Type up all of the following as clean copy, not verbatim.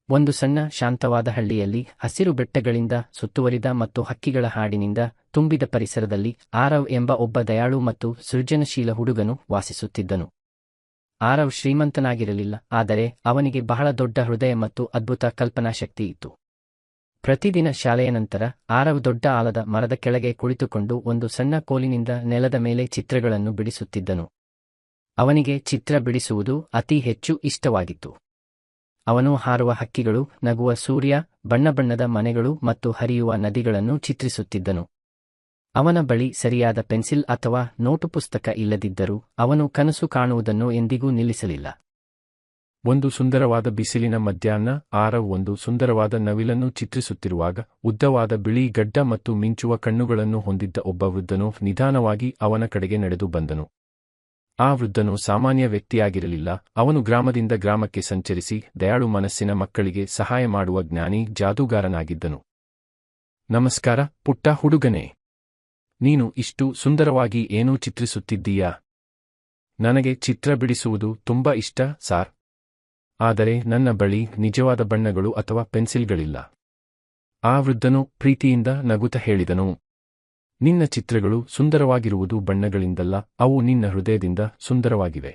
ಒಂದು ಸಣ್ಣ ಶಾಂತವಾದ ಹಳ್ಳಿಯಲ್ಲಿ ಹಸಿರು ಬೆಟ್ಟಗಳಿಂದ ಸುತ್ತುವರಿದ ಮತ್ತು ಹಕ್ಕಿಗಳ ಹಾಡಿನಿಂದ ತುಂಬಿದ ಪರಿಸರದಲ್ಲಿ ಆರವ್ ಎಂಬ ಒಬ್ಬ ದಯಾಳು ಮತ್ತು ಸೃಜನಶೀಲ ಹುಡುಗನು ವಾಸಿಸುತ್ತಿದ್ದನು. ಆರವ್ ಶ್ರೀಮಂತನಾಗಿರಲಿಲ್ಲ, ಆದರೆ ಅವನಿಗೆ ಬಹಳ ದೊಡ್ಡ ಹೃದಯ ಮತ್ತು ಅದ್ಭುತ ಕಲ್ಪನಾಶಕ್ತಿ ಇತ್ತು. ಪ್ರತಿದಿನ ಶಾಲೆಯ ನಂತರ ಆರವ್ ದೊಡ್ಡ ಆಲದ ಮರದ ಕೆಳಗೆ ಕುಳಿತುಕೊಂಡು ಒಂದು ಸಣ್ಣ ಕೋಲಿನಿಂದ ನೆಲದ ಮೇಲೆ ಚಿತ್ರಗಳನ್ನು ಬಿಡಿಸುತ್ತಿದ್ದನು. ಅವನಿಗೆ ಚಿತ್ರ ಬಿಡಿಸುವುದು ಅತಿ ಹೆಚ್ಚು ಇಷ್ಟವಾಗಿತ್ತು. ಅವನು ಹಾರುವ ಹಕ್ಕಿಗಳು, ನಗುವ ಸೂರ್ಯ, ಬಣ್ಣಬಣ್ಣದ ಮನೆಗಳು ಮತ್ತು ಹರಿಯುವ ನದಿಗಳನ್ನು ಚಿತ್ರಿಸುತ್ತಿದ್ದನು. ಅವನ ಬಳಿ ಸರಿಯಾದ ಪೆನ್ಸಿಲ್ ಅಥವಾ ನೋಟು ಪುಸ್ತಕ ಇಲ್ಲದಿದ್ದರೂ ಅವನು ಕನಸು ಕಾಣುವುದನ್ನು ಎಂದಿಗೂ ನಿಲ್ಲಿಸಲಿಲ್ಲ. ಒಂದು ಸುಂದರವಾದ ಬಿಸಿಲಿನ ಮಧ್ಯಾಹ್ನ ಆರವ್ ಒಂದು ಸುಂದರವಾದ ನವಿಲನ್ನು ಚಿತ್ರಿಸುತ್ತಿರುವಾಗ ಉದ್ದವಾದ ಬಿಳಿ ಗಡ್ಡ ಮತ್ತು ಮಿಂಚುವ ಕಣ್ಣುಗಳನ್ನು ಹೊಂದಿದ್ದ ಒಬ್ಬ ವೃದ್ಧನು ನಿಧಾನವಾಗಿ ಅವನ ಕಡೆಗೆ ನಡೆದು ಬಂದನು. ಆ ವೃದ್ಧನು ಸಾಮಾನ್ಯ ವ್ಯಕ್ತಿಯಾಗಿರಲಿಲ್ಲ. ಅವನು ಗ್ರಾಮದಿಂದ ಗ್ರಾಮಕ್ಕೆ ಸಂಚರಿಸಿ ದಯಾಳು ಮನಸ್ಸಿನ ಮಕ್ಕಳಿಗೆ ಸಹಾಯ ಮಾಡುವ ಜ್ಞಾನಿ ಜಾದೂಗಾರನಾಗಿದ್ದನು. ನಮಸ್ಕಾರ ಪುಟ್ಟ ಹುಡುಗನೇ, ನೀನು ಇಷ್ಟು ಸುಂದರವಾಗಿ ಏನೂ ಚಿತ್ರಿಸುತ್ತಿದ್ದೀಯಾ? ನನಗೆ ಚಿತ್ರ ಬಿಡಿಸುವುದು ತುಂಬಾ ಇಷ್ಟ ಸಾರ್, ಆದರೆ ನನ್ನ ಬಳಿ ನಿಜವಾದ ಬಣ್ಣಗಳು ಅಥವಾ ಪೆನ್ಸಿಲ್ಗಳಿಲ್ಲ. ಆ ವೃದ್ಧನು ಪ್ರೀತಿಯಿಂದ ನಗುತ್ತ ಹೇಳಿದನು, ನಿನ್ನ ಚಿತ್ರಗಳು ಸುಂದರವಾಗಿರುವುದು ಬಣ್ಣಗಳಿಂದಲ್ಲ, ಅವು ನಿನ್ನ ಹೃದಯದಿಂದ ಸುಂದರವಾಗಿವೆ.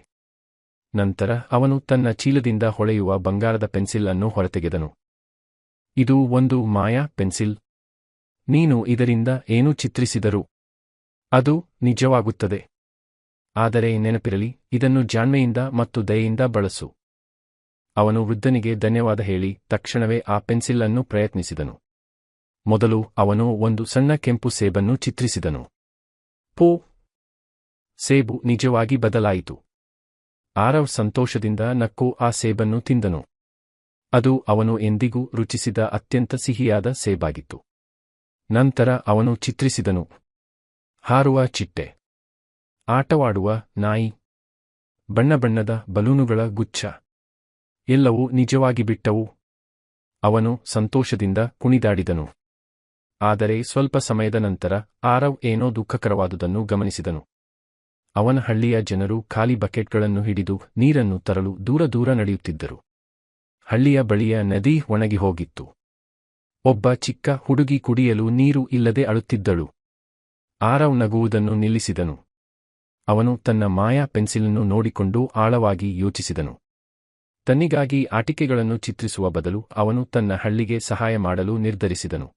ನಂತರ ಅವನು ತನ್ನ ಚೀಲದಿಂದ ಹೊಳೆಯುವ ಬಂಗಾರದ ಪೆನ್ಸಿಲ್ ಅನ್ನು ಹೊರತೆಗೆದನು. ಇದು ಒಂದು ಮಾಯಾ ಪೆನ್ಸಿಲ್. ನೀನು ಇದರಿಂದ ಏನು ಚಿತ್ರಿಸಿದರೂ ಅದು ನಿಜವಾಗುತ್ತದೆ. ಆದರೆ ನೆನಪಿರಲಿ, ಇದನ್ನು ಜಾಣ್ಮೆಯಿಂದ ಮತ್ತು ದಯೆಯಿಂದ ಬಳಸು. ಅವನು ವೃದ್ಧನಿಗೆ ಧನ್ಯವಾದ ಹೇಳಿ ತಕ್ಷಣವೇ ಆ ಪೆನ್ಸಿಲ್ ಅನ್ನು ಪ್ರಯತ್ನಿಸಿದನು. ಮೊದಲು ಅವನು ಒಂದು ಸಣ್ಣ ಕೆಂಪು ಸೇಬನ್ನು ಚಿತ್ರಿಸಿದನು. ಸೇಬು ನಿಜವಾಗಿ ಬದಲಾಯಿತು. ಆರವ್ ಸಂತೋಷದಿಂದ ನಕ್ಕು ಆ ಸೇಬನ್ನು ತಿಂದನು. ಅದು ಅವನು ಎಂದಿಗೂ ರುಚಿಸಿದ ಅತ್ಯಂತ ಸಿಹಿಯಾದ ಸೇಬಾಗಿತ್ತು. ನಂತರ ಅವನು ಚಿತ್ರಿಸಿದನು ಹಾರುವ ಚಿಟ್ಟೆ, ಆಟವಾಡುವ ನಾಯಿ, ಬಣ್ಣಬಣ್ಣದ ಬಲೂನುಗಳ ಗುಚ್ಛ. ಎಲ್ಲವೂ ನಿಜವಾಗಿ ಬಿಟ್ಟವು. ಅವನು ಸಂತೋಷದಿಂದ ಕುಣಿದಾಡಿದನು. ಆದರೆ ಸ್ವಲ್ಪ ಸಮಯದ ನಂತರ ಆರವ್ ಏನೋ ದುಃಖಕರವಾದುದನ್ನು ಗಮನಿಸಿದನು. ಅವನ ಹಳ್ಳಿಯ ಜನರು ಖಾಲಿ ಬಕೆಟ್ಗಳನ್ನು ಹಿಡಿದು ನೀರನ್ನು ತರಲು ದೂರ ದೂರ ನಡೆಯುತ್ತಿದ್ದರು. ಹಳ್ಳಿಯ ಬಳಿಯ ನದಿ ಒಣಗಿ ಹೋಗಿತ್ತು. ಒಬ್ಬ ಚಿಕ್ಕ ಹುಡುಗಿ ಕುಡಿಯಲು ನೀರು ಇಲ್ಲದೆ ಅಳುತ್ತಿದ್ದಳು. ಆರವ್ ನಗುವುದನ್ನು ನಿಲ್ಲಿಸಿದನು. ಅವನು ತನ್ನ ಮಾಯಾ ಪೆನ್ಸಿಲನ್ನು ನೋಡಿಕೊಂಡು ಆಳವಾಗಿ ಯೋಚಿಸಿದನು. ತನ್ನಿಗಾಗಿ ಆಟಿಕೆಗಳನ್ನು ಚಿತ್ರಿಸುವ ಬದಲು ಅವನು ತನ್ನ ಹಳ್ಳಿಗೆ ಸಹಾಯ ಮಾಡಲು ನಿರ್ಧರಿಸಿದನು.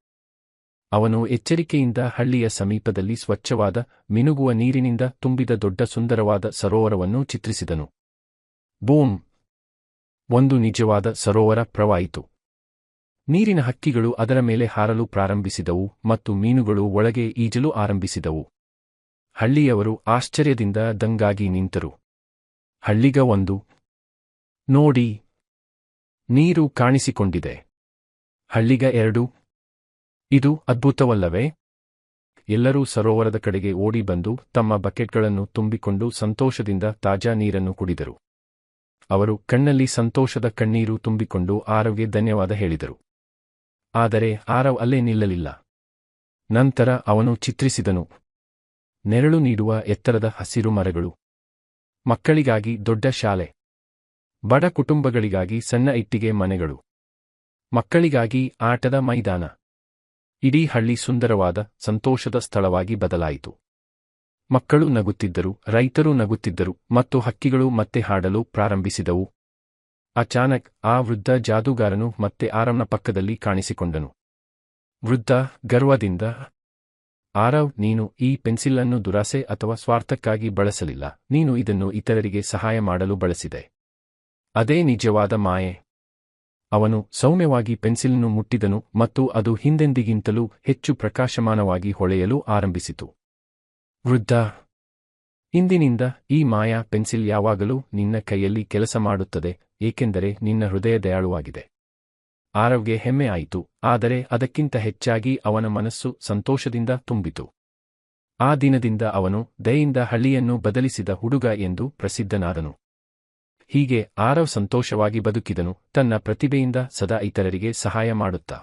ಅವನು ಎಚ್ಚರಿಕೆಯಿಂದ ಹಳ್ಳಿಯ ಸಮೀಪದಲ್ಲಿ ಸ್ವಚ್ಛವಾದ, ಮಿನುಗುವ ನೀರಿನಿಂದ ತುಂಬಿದ ದೊಡ್ಡ ಸುಂದರವಾದ ಸರೋವರವನ್ನು ಚಿತ್ರಿಸಿದನು. ಬೂಮ್! ಒಂದು ನಿಜವಾದ ಸರೋವರ ಪ್ರವಾಹಿತು. ನೀರಿನ ಹಕ್ಕಿಗಳು ಅದರ ಮೇಲೆ ಹಾರಲು ಪ್ರಾರಂಭಿಸಿದವು ಮತ್ತು ಮೀನುಗಳು ಒಳಗೆ ಈಜಲು ಆರಂಭಿಸಿದವು. ಹಳ್ಳಿಯವರು ಆಶ್ಚರ್ಯದಿಂದ ದಂಗಾಗಿ ನಿಂತರು. ಹಳ್ಳಿಗ ಒಂದು, ನೋಡಿ, ನೀರು ಕಾಣಿಸಿಕೊಂಡಿದೆ. ಹಳ್ಳಿಗ ಎರಡು, ಇದು ಅದ್ಭುತವಲ್ಲವೇ? ಎಲ್ಲರೂ ಸರೋವರದ ಕಡೆಗೆ ಓಡಿ ಬಂದು ತಮ್ಮ ಬಕೆಟ್ಗಳನ್ನು ತುಂಬಿಕೊಂಡು ಸಂತೋಷದಿಂದ ತಾಜಾ ನೀರನ್ನು ಕುಡಿದರು. ಅವರು ಕಣ್ಣಲ್ಲಿ ಸಂತೋಷದ ಕಣ್ಣೀರು ತುಂಬಿಕೊಂಡು ಆರವ್ಗೆ ಧನ್ಯವಾದ ಹೇಳಿದರು. ಆದರೆ ಆರವ್ ಅಲ್ಲೇ ನಿಲ್ಲಲಿಲ್ಲ. ನಂತರ ಅವನು ಚಿತ್ರಿಸಿದನು ನೆರಳು ನೀಡುವ ಎತ್ತರದ ಹಸಿರು ಮರಗಳು, ಮಕ್ಕಳಿಗಾಗಿ ದೊಡ್ಡ ಶಾಲೆ, ಬಡ ಕುಟುಂಬಗಳಿಗಾಗಿ ಸಣ್ಣ ಇಟ್ಟಿಗೆ ಮನೆಗಳು, ಮಕ್ಕಳಿಗಾಗಿ ಆಟದ ಮೈದಾನ. ಇಡೀ ಹಳ್ಳಿ ಸುಂದರವಾದ, ಸಂತೋಷದ ಸ್ಥಳವಾಗಿ ಬದಲಾಯಿತು. ಮಕ್ಕಳು ನಗುತ್ತಿದ್ದರು, ರೈತರು ನಗುತ್ತಿದ್ದರು ಮತ್ತು ಹಕ್ಕಿಗಳು ಮತ್ತೆ ಹಾಡಲು ಪ್ರಾರಂಭಿಸಿದವು. ಅಚಾನಕ್ ಆ ವೃದ್ಧ ಜಾದೂಗಾರನು ಮತ್ತೆ ಆರವ್ನ ಪಕ್ಕದಲ್ಲಿ ಕಾಣಿಸಿಕೊಂಡನು. ವೃದ್ಧ ಗರ್ವದಿಂದ, ಆರವ್, ನೀನು ಈ ಪೆನ್ಸಿಲನ್ನು ದುರಾಸೆ ಅಥವಾ ಸ್ವಾರ್ಥಕ್ಕಾಗಿ ಬಳಸಲಿಲ್ಲ, ನೀನು ಇದನ್ನು ಇತರರಿಗೆ ಸಹಾಯ ಮಾಡಲು ಬಳಸಿದೆ. ಅದೇ ನಿಜವಾದ ಮಾಯೆ. ಅವನು ಸೌಮ್ಯವಾಗಿ ಪೆನ್ಸಿಲನ್ನು ಮುಟ್ಟಿದನು ಮತ್ತು ಅದು ಹಿಂದೆಂದಿಗಿಂತಲೂ ಹೆಚ್ಚು ಪ್ರಕಾಶಮಾನವಾಗಿ ಹೊಳೆಯಲು ಆರಂಭಿಸಿತು. ವೃದ್ಧ, ಇಂದಿನಿಂದ ಈ ಮಾಯಾ ಪೆನ್ಸಿಲ್ ಯಾವಾಗಲೂ ನಿನ್ನ ಕೈಯಲ್ಲಿ ಕೆಲಸ ಮಾಡುತ್ತದೆ, ಏಕೆಂದರೆ ನಿನ್ನ ಹೃದಯ ದಯಾಳುವಾಗಿದೆ. ಆರವ್ಗೆ ಹೆಮ್ಮೆ ಆಯಿತು, ಆದರೆ ಅದಕ್ಕಿಂತ ಹೆಚ್ಚಾಗಿ ಅವನ ಮನಸ್ಸು ಸಂತೋಷದಿಂದ ತುಂಬಿತು. ಆ ದಿನದಿಂದ ಅವನು ದಯೆಯಿಂದ ಹಳ್ಳಿಯನ್ನು ಬದಲಿಸಿದ ಹುಡುಗ ಎಂದು ಪ್ರಸಿದ್ಧನಾದನು. ಹೀಗೆ ಆರವ್ ಸಂತೋಷವಾಗಿ ಬದುಕಿದನು, ತನ್ನ ಪ್ರತಿಭೆಯಿಂದ ಸದಾ ಇತರರಿಗೆ ಸಹಾಯ ಮಾಡುತ್ತಾ.